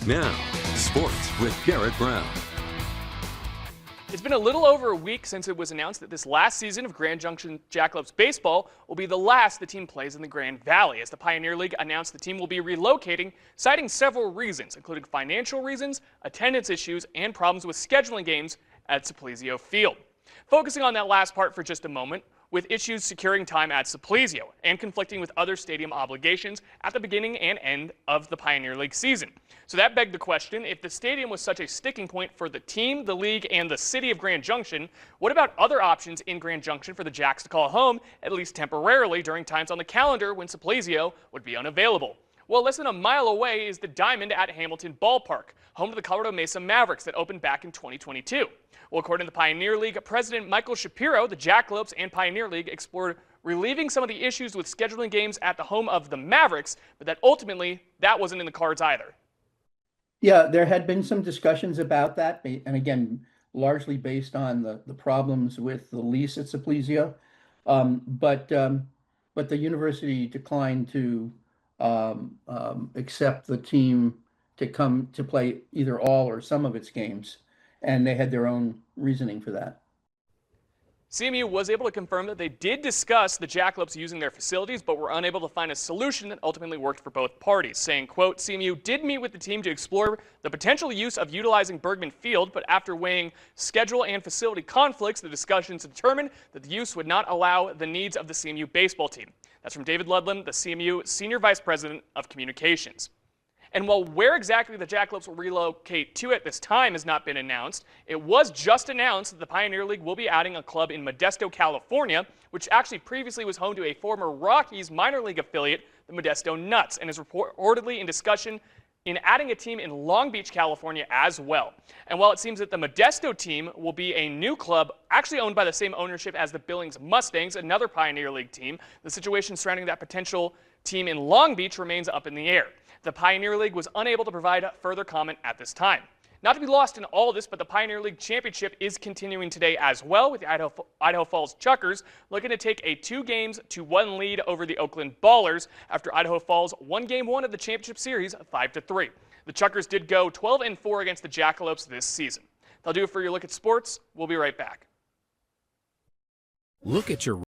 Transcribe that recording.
Now, sports with Garrett Brown. It's been a little over a week since it was announced that this last season of Grand Junction Jackalopes baseball will be the last the team plays in the Grand Valley, as the Pioneer League announced the team will be relocating, citing several reasons, including financial reasons, attendance issues, and problems with scheduling games at Simplesio Field. Focusing on that last part for just a moment, with issues securing time at Simplesio and conflicting with other stadium obligations at the beginning and end of the Pioneer League season. So that begged the question, if the stadium was such a sticking point for the team, the league, and the city of Grand Junction, what about other options in Grand Junction for the Jacks to call home, at least temporarily, during times on the calendar when Simplesio would be unavailable? Well, less than a mile away is the Diamond at Hamilton Ballpark, home to the Colorado Mesa Mavericks that opened back in 2022. Well, according to the Pioneer League President Michael Shapiro, the Jackalopes and Pioneer League explored relieving some of the issues with scheduling games at the home of the Mavericks, but that ultimately that wasn't in the cards either. Yeah, there had been some discussions about that, and again, largely based on the problems with the lease at Simplesio. But the university declined to accept the team to come to play either all or some of its games, and they had their own reasoning for that. CMU was able to confirm that they did discuss the Jackalopes using their facilities, but were unable to find a solution that ultimately worked for both parties, saying, quote, CMU did meet with the team to explore the potential use of utilizing Bergman Field, but after weighing schedule and facility conflicts, the discussions determined that the use would not allow the needs of the CMU baseball team. That's from David Ludlam, the CMU Senior Vice President of Communications. And while where exactly the Jackalopes will relocate to at this time has not been announced, it was just announced that the Pioneer League will be adding a club in Modesto, California, which actually previously was home to a former Rockies minor league affiliate, the Modesto Nuts, and is reportedly in discussion in adding a team in Long Beach, California as well. And while it seems that the Modesto team will be a new club actually owned by the same ownership as the Billings Mustangs, another Pioneer League team, the situation surrounding that potential team in Long Beach remains up in the air. The Pioneer League was unable to provide further comment at this time. Not to be lost in all this, but the Pioneer League Championship is continuing today as well, with the Idaho Falls Chuckers looking to take a 2-1 lead over the Oakland Ballers after Idaho Falls won Game 1 of the championship series 5-3. The Chuckers did go 12-4 against the Jackalopes this season. That'll do it for your look at sports. We'll be right back. Look at your